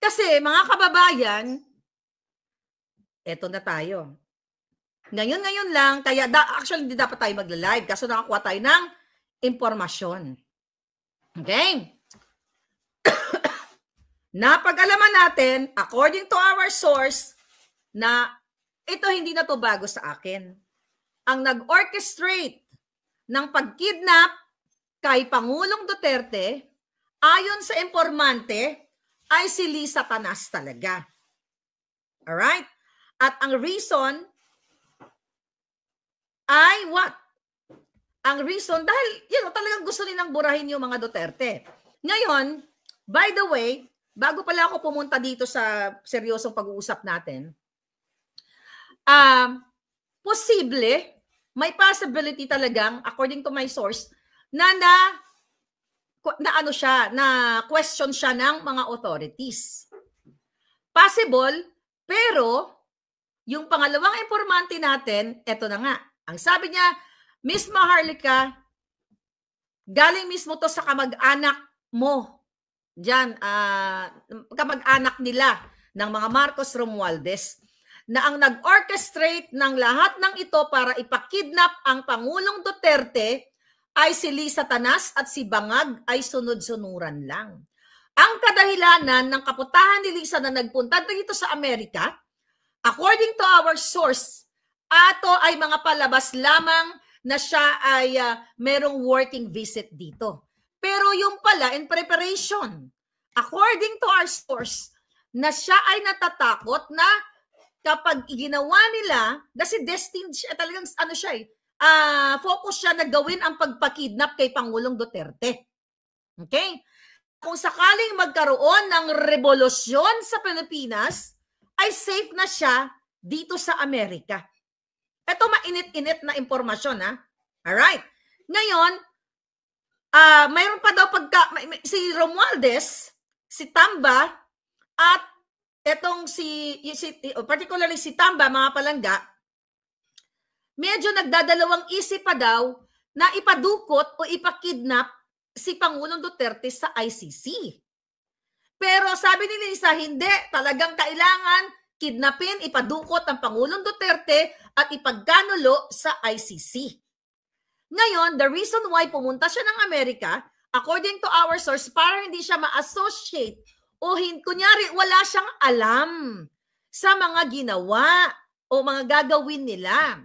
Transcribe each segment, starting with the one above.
Kasi mga kababayan, eto na tayo. Ngayon lang, kaya actually hindi dapat tayo magla-live kasi nakakuha tayo ng impormasyon. Okay? Napag-alaman natin, according to our source, na ito hindi na to bago sa akin. Ang nag-orchestrate ng pag-kidnap kay Pangulong Duterte, ayon sa informante, ay si Lisa Tanas talaga. Alright? At ang reason ay what? Ang reason, dahil talagang gusto nilang burahin yung mga Duterte. Ngayon, by the way, bago pala ako pumunta dito sa seryosong pag-uusap natin, posible, may possibility talagang, according to my source, na question siya ng mga authorities. Possible, pero yung pangalawang informante natin, eto na nga. Ang sabi niya, Miss Maharlika, galing mismo to sa kamag-anak mo. Diyan, kamag-anak nila ng mga Marcos Romualdez na ang nag-orchestrate ng lahat ng ito para ipakidnap ang Pangulong Duterte ay si Lisa Tanas at si Bangag ay sunod-sunuran lang. Ang kadahilanan ng kaputahan ni Lisa na nagpunta dito sa Amerika, according to our source, ato ay mga palabas lamang na siya ay merong working visit dito. Pero yung pala, in preparation, according to our source, na siya ay natatakot na kapag ginawa nila, kasi destined siya, talagang focus siya na gawin ang pagpakidnap kay Pangulong Duterte. Okay? Kung sakaling magkaroon ng revolusyon sa Pilipinas, ay safe na siya dito sa Amerika. Ito mainit-init na impormasyon, ha? Alright. Ngayon, mayroon pa daw si Romualdez, si Tamba, at etong particularly si Tamba, mga palangga, medyo nagdadalawang isip pa daw na ipadukot o ipakidnap si Pangulong Duterte sa ICC. Pero sabi ni Lisa, hindi, talagang kailangan kidnapin, ipadukot ang Pangulong Duterte at ipagkanulo sa ICC. Ngayon, the reason why pumunta siya ng Amerika, according to our source, para hindi siya ma-associate o kunyari wala siyang alam sa mga ginawa o mga gagawin nila.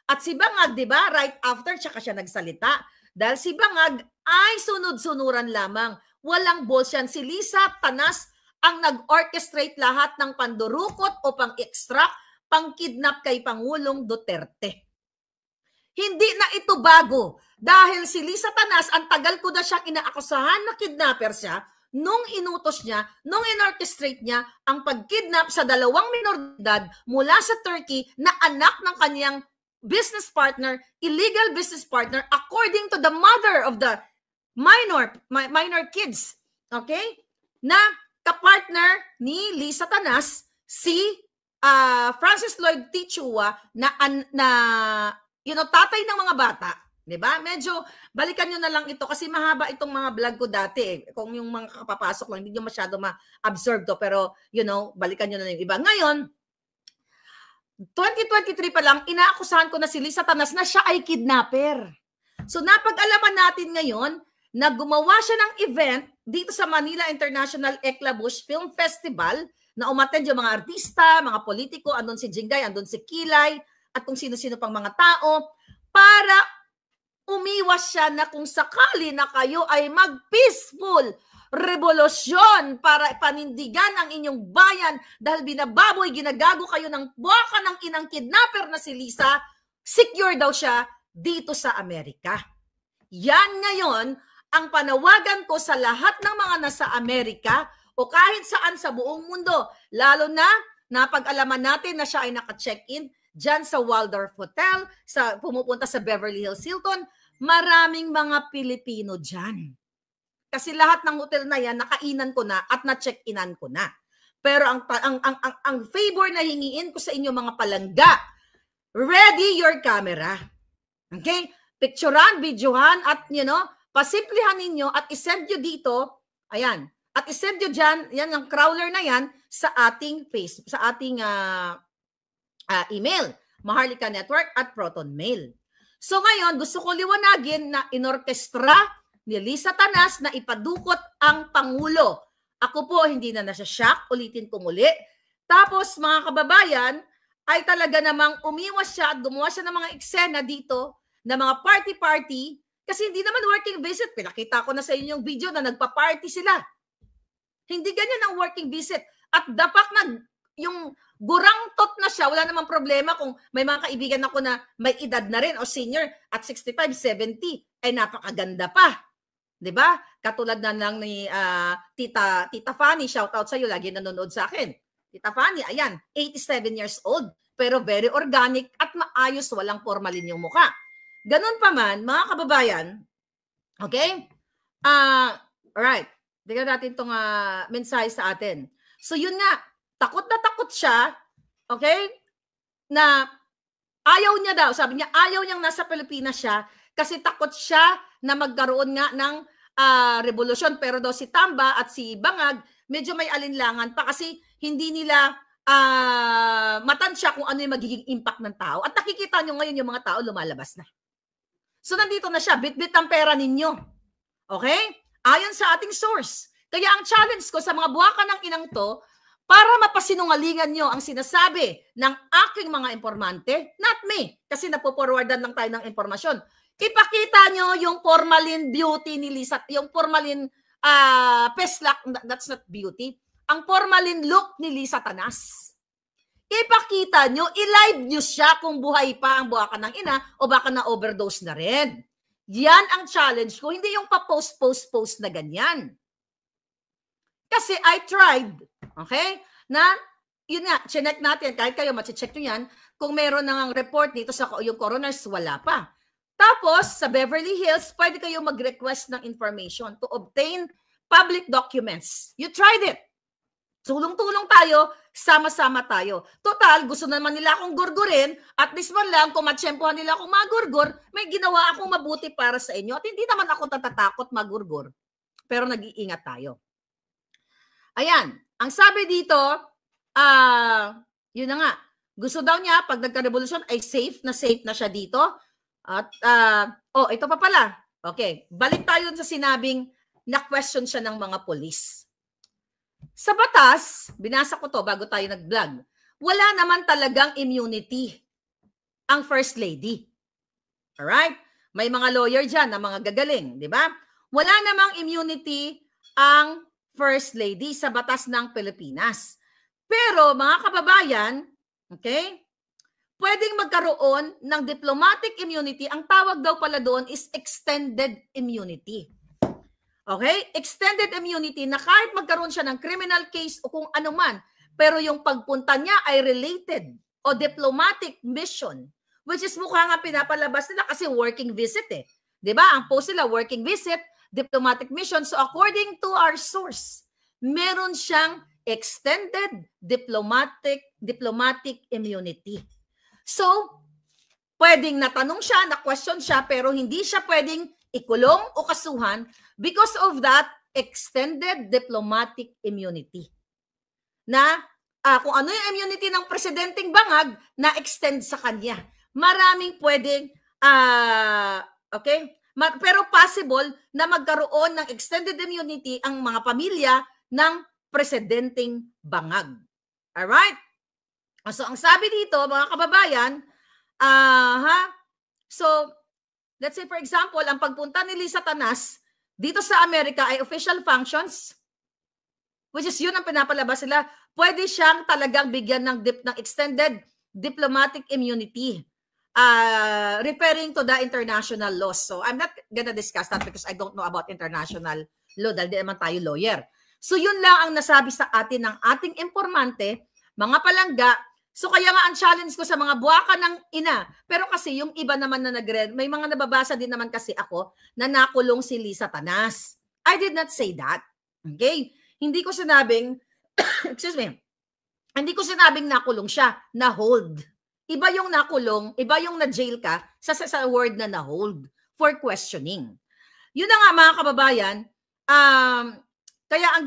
At si Bangag, di ba, right after tsaka siya nagsalita. Dahil si Bangag ay sunod-sunuran lamang. Walang balls yan. Si Lisa Tanas ang nag-orchestrate lahat ng pandurukot o pang-extract, pang-kidnap kay Pangulong Duterte. Hindi na ito bago. Dahil si Lisa Tanas, ang tagal ko na siyang inaakusahan na kidnapper siya, nung inutos niya, nung inorchestrate niya ang pag-kidnap sa 2 minoridad mula sa Turkey na anak ng kanyang business partner, illegal business partner, according to the mother of the minor kids. Okay? Na kapartner ni Lisa Tanas, si Francis Lloyd Tichua na tatay ng mga bata. Diba? Medyo balikan nyo na lang ito kasi mahaba itong mga vlog ko dati. Kung yung mga kapapasok lang, hindi nyo masyado ma-absorb to. Pero, balikan nyo na lang yung iba. Ngayon, 2023 pa lang, inaakusahan ko na si Lisa Tanas na siya ay kidnapper. So, napag-alaman natin ngayon na gumawa siya ng event dito sa Manila International Eclabush Film Festival na umattend yung mga artista, mga politiko, andun si Jingay, andun si Kilay, at kung sino-sino pang mga tao, para umiwas siya na kung sakali na kayo ay mag-peaceful revolusyon para panindigan ang inyong bayan dahil binababoy, ginagago kayo ng baka ng inang kidnapper na si Lisa, secure daw siya dito sa Amerika. Yan ngayon ang panawagan ko sa lahat ng mga nasa Amerika o kahit saan sa buong mundo, lalo na napag-alaman natin na siya ay naka-check-in dyan sa Waldorf Hotel, pumupunta sa Beverly Hills Hilton, maraming mga Pilipino dyan. Kasi lahat ng hotel na yan, nakainan ko na at na-check-inan ko na. Pero ang favor na hingiin ko sa inyo mga palangga, ready your camera. Okay? Picturean, videohan, at pasimplihan ninyo at isend nyo dito, ayan, At isend nyo dyan, yan ang crawler na yan, sa ating email, maharlikanetwork@protonmail. So ngayon, gusto ko liwanagin na inorkestra ni Lisa Tanas na ipadukot ang Pangulo. Ako po, hindi na nasa-shock, ulitin ko muli. Tapos mga kababayan, ay talaga namang umiwas siya at gumawa siya ng mga eksena dito na mga party-party kasi hindi naman working visit. Pinakita ko na sa inyo yung video na nagpa-party sila. Hindi ganyan ang working visit. At dapat na yung gurangtot na siya, wala namang problema kung may mga kaibigan ako na may edad na rin o senior at 65, 70, ay napakaganda pa. 'Di ba? Katulad na lang ni Tita Fanny, shout out sa iyo, lagi nanonood sa akin. Tita Fanny, ayan, 87 years old, pero very organic at maayos, walang formalin yung mukha. Ganun pa man, mga kababayan, okay? Alright. Tingnan natin itong mensahe sa atin. So yun nga, takot na takot siya, okay, na ayaw niya daw, sabi niya, ayaw niyang nasa Pilipinas siya kasi takot siya na magkaroon nga ng revolusyon. Pero daw si Tamba at si Bangag, medyo may alinlangan pa kasi hindi nila matansya kung ano yung magiging impact ng tao. At nakikita nyo ngayon yung mga tao lumalabas na. So nandito na siya, bit-bit ang pera ninyo. Okay? Ayon sa ating source. Kaya ang challenge ko sa mga buwakan ng inang to, para mapasinungalingan nyo ang sinasabi ng aking mga informante, not me, kasi napoforwardan lang tayo ng informasyon. Ipakita nyo yung formalin beauty ni Lisa, yung formalin peslak, that's not beauty, ang formalin look ni Lisa Tanas. Ipakita nyo, i-live nyo siya kung buhay pa ang buwakan ng ina o baka na-overdose na rin. Yan ang challenge ko, hindi yung pa-post na ganyan. Kasi I tried, okay? Na, yun nga, chinek natin, kahit kayo, machicheck nyo yan, kung meron nang report dito sa yung coroners, wala pa. Tapos, sa Beverly Hills, pwede kayo mag-request ng information to obtain public documents. You tried it. Tulong-tulong tayo, sama-sama tayo. Total, gusto naman nila akong gurgurin, at least man lang, kung matsyempohan nila akong magurgur, may ginawa akong mabuti para sa inyo. At hindi naman ako natatakot magurgur. Pero nag-iingat tayo. Ayan, ang sabi dito, yun na nga, gusto daw niya, pag nagka-revolusyon, ay safe na siya dito. At, ito pa pala. Okay, balik tayo sa sinabing na-question siya ng mga polis. Sa batas, binasa ko to bago tayo nag-vlog, wala naman talagang immunity ang First Lady. Alright? May mga lawyer dyan na mga gagaling, di ba? Wala namang immunity ang First Lady sa batas ng Pilipinas. Pero mga kababayan, okay, pwedeng magkaroon ng diplomatic immunity. Ang tawag daw pala doon is extended immunity. Okay? Extended immunity na kahit magkaroon siya ng criminal case o kung ano man, pero yung pagpunta niya ay related o diplomatic mission, which is mukha nga pinapalabas nila kasi working visit eh. Diba? Ang post nila, working visit, diplomatic mission. So according to our source, meron siyang extended diplomatic immunity. So, pwedeng natanong siya, na-question siya, pero hindi siya pwedeng ikulong o kasuhan because of that extended diplomatic immunity. Na kung ano yung immunity ng presidenteng Bangag, na-extend sa kanya. Maraming pwedeng, okay? Pero possible na magkaroon ng extended immunity ang mga pamilya ng presidenteng Bangag. Alright? So, ang sabi dito, mga kababayan, so, let's say for example, ang pagpunta ni Lisa Tanas dito sa Amerika ay official functions, which is yun ang pinapalabas sila, pwede siyang talagang bigyan ng extended diplomatic immunity, referring to the international laws. So I'm not gonna discuss that because I don't know about international law dahil di naman tayo lawyer. So yun lang ang nasabi sa atin ng ating informante, mga palangga. So kaya nga ang challenge ko sa mga buwaka ng ina, pero kasi yung iba naman na nag-read, may mga nababasa din naman kasi ako na nakulong si Lisa Tanas. I did not say that. Okay? Hindi ko sinabing, excuse me, hindi ko sinabing nakulong siya, na-hold. Iba yung nakulong, iba yung na-jail ka sa word na na-hold for questioning. Yun na nga mga kababayan, Kaya ang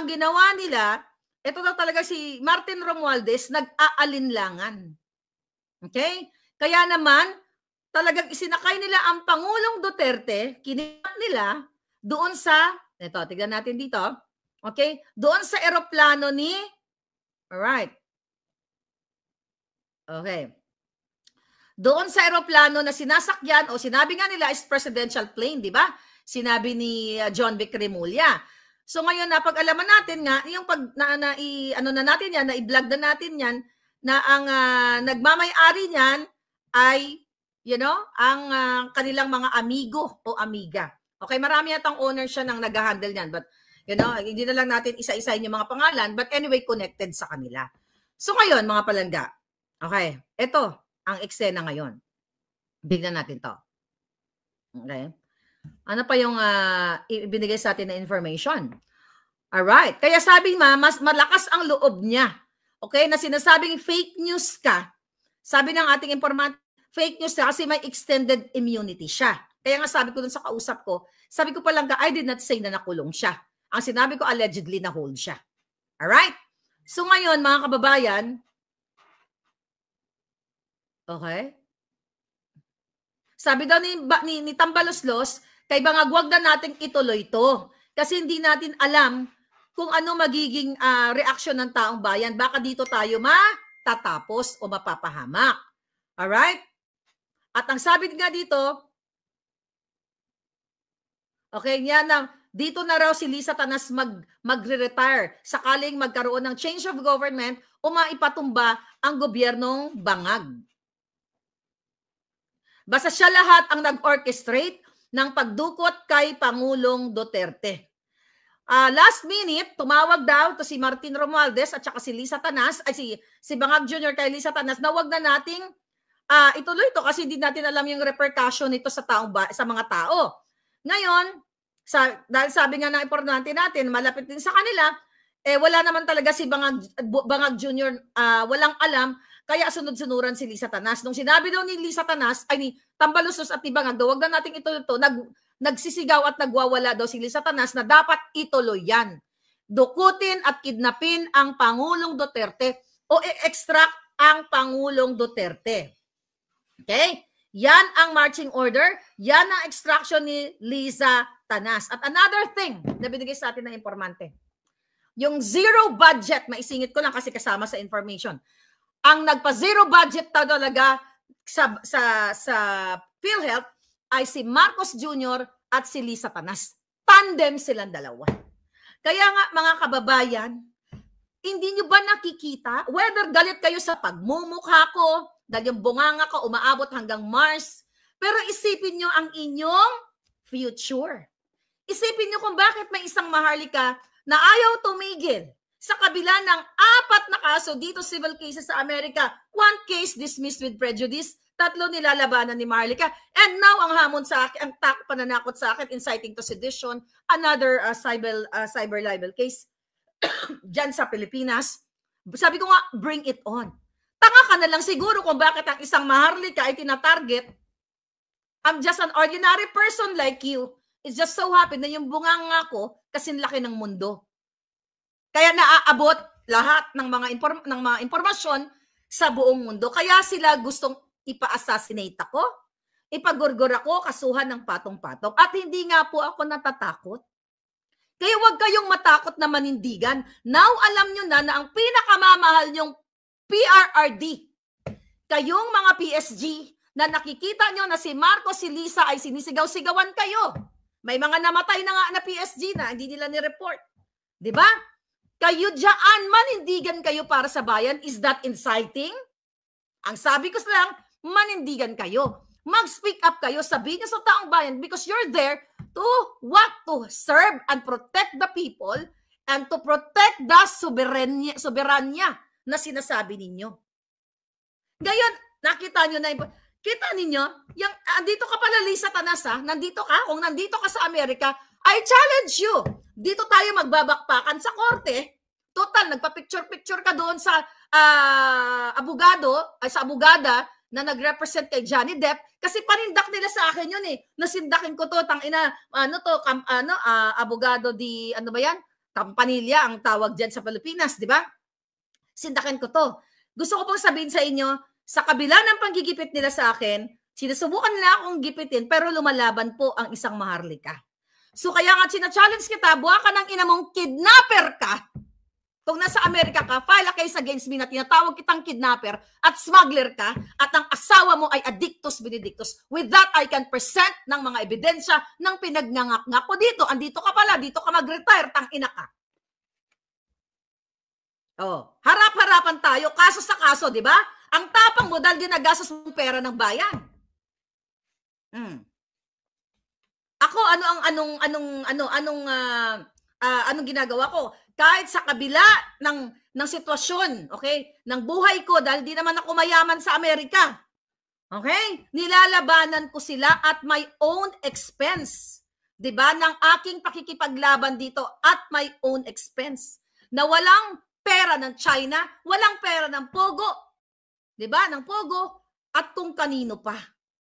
ginawa nila, ito daw talaga si Martin Romualdez, nag-aalinlangan. Okay? Kaya naman, talagang isinakay nila ang Pangulong Duterte, kinidnap nila doon sa, ito, tignan natin dito, okay? Doon sa eroplano ni, alright, okay. Doon sa eroplano na sinasakyan, o sinabi nga nila is presidential plane, di ba? Sinabi ni John Vic Remulla. So ngayon, napag-alaman natin nga, yung natin yan, na-i-vlog na natin yan, na ang nagmamay-ari niyan ay, ang kanilang mga amigo o amiga. Okay, marami yatang owner siya nang nag-handle niyan. But, hindi na lang natin isa-isahin yung mga pangalan. But anyway, connected sa kanila. So ngayon, mga palangga, okay, ito ang eksena ngayon. Bigyan natin to. Okay? Ano pa yung ibinigay sa atin na information? Alright. Kaya sabi mas malakas ang loob niya. Okay? Na sinasabing fake news ka. Sabi ng ating informant, fake news ka kasi may extended immunity siya. Kaya nga sabi ko dun sa kausap ko, sabi ko palang I did not say na nakulong siya. Ang sinabi ko, allegedly na-hold siya. Alright? So ngayon, mga kababayan, okay? Sabi daw ni Tambaloslos, kay Bangag, wag na nating ituloy ito. Kasi hindi natin alam kung ano magiging reaksyon ng taong bayan. Baka dito tayo matatapos o mapapahamak. Alright? At ang sabi nga dito, okay, dito na raw si Lisa Tanas magre-retire sakaling magkaroon ng change of government o maipatumba ang gobyernong Bangag. Basta siya lahat ang nag-orchestrate ng pagdukot kay Pangulong Duterte. Last minute, tumawag daw to si Martin Romualdez at saka si Lisa Tanas, ay si Bangag Jr. kay Lisa Tanas, na wag na nating ituloy ito kasi hindi natin alam yung repercussion nito sa mga tao. Ngayon, dahil sabi nga ng importante natin, malapit din sa kanila, wala naman talaga si Bangag Jr. Walang alam. Kaya sunod-sunuran si Lisa Tanas. Nung sinabi daw ni Lisa Tanas, ay ni Tambaloslos at ni Bangag, wag na nating ituloy ito, nagsisigaw at nagwawala daw si Lisa Tanas na dapat ituloy yan. Dukutin at kidnapin ang Pangulong Duterte o i-extract ang Pangulong Duterte. Okay? Yan ang marching order. Yan ang extraction ni Lisa Tanas. At another thing na binigay sa atin ng informante, yung zero budget, maisingit ko lang kasi kasama sa information. Ang nagpa-zero budget talaga sa PhilHealth ay si Marcos Jr. at si Lisa Tanas. Tandem silang dalawa. Kaya nga mga kababayan, hindi nyo ba nakikita? Whether galit kayo sa pagmumukha ko, dahil yung bunganga ko umaabot hanggang Mars, pero isipin nyo ang inyong future. Isipin nyo kung bakit may isang Maharlika na ayaw tumigil sa kabila ng 4 na kaso dito civil cases sa Amerika, 1 case dismissed with prejudice, 3 nilalabanan ni Maharlika, and now ang hamon sa akin, ang pananakot sa akin, inciting to sedition, another cyber libel case dyan sa Pilipinas. Sabi ko nga, bring it on. Tanga ka na lang siguro kung bakit ang isang Maharlika ay tinatarget. I'm just an ordinary person like you. It's just so happy na yung bunganga ko kasing laki ng mundo. Kaya naaabot lahat ng mga impormasyon sa buong mundo. Kaya sila gustong ipa-assassinate ako, ipagurgur ako, kasuhan ng patong-patong. At hindi nga po ako natatakot. Kaya huwag kayong matakot na manindigan. Now, alam nyo na ang pinakamamahal nyong PRRD, kayong mga PSG, na nakikita nyo na si Marcos, si Lisa ay sinisigaw-sigawan kayo. May mga namatay na nga na PSG na hindi nila ni-report. Diba? Kayo dyan, manindigan kayo para sa bayan. Is that inciting? Ang sabi ko lang, manindigan kayo. Mag-speak up kayo, sabihin nyo sa taong bayan because you're there to serve and protect the people and to protect the soberanya na sinasabi ninyo. Ngayon, nakita nyo na, kita ninyo, dito ka pala Lisa Tanas nandito ka, kung nandito ka sa Amerika, I challenge you. Dito tayo magbabakpakan sa korte. Total, nagpa-picture-picture ka doon sa abogada na nag-represent kay Johnny Depp kasi panindak nila sa akin yun eh. Nasindakin ko to, tangina, abogado di, ano ba yan? Campanilla ang tawag dyan sa Pilipinas, di ba? Sindakin ko to. Gusto ko pong sabihin sa inyo, sa kabila ng panggigipit nila sa akin, sinusubukan nila akong gipitin pero lumalaban po ang isang maharlika. So kaya nga sina-challenge kita, buha ka ng ina mong kidnapper ka. Kung nasa Amerika ka, file a case against me na tinatawag kitang kidnapper at smuggler ka at ang asawa mo ay addictus benedictus. With that, I can present ng mga ebidensya ng pinagnangak-ngak ko dito. Andito ka pala, dito ka mag-retire, tang-ina ka. Oh, harap-harapan tayo, kaso sa kaso, di ba? Ang tapang mo dahil ginagastos mong pera ng bayan. Ako anong ginagawa ko? Kahit sa kabila ng sitwasyon, okay? Ng buhay ko dahil di naman ako mayaman sa Amerika. Okay? Nilalabanan ko sila at my own expense. 'Di ba? Ng aking pakikipaglaban dito at my own expense. Na walang pera ng China, walang pera ng Pogo. 'Di ba? Ng Pogo at kung kanino pa.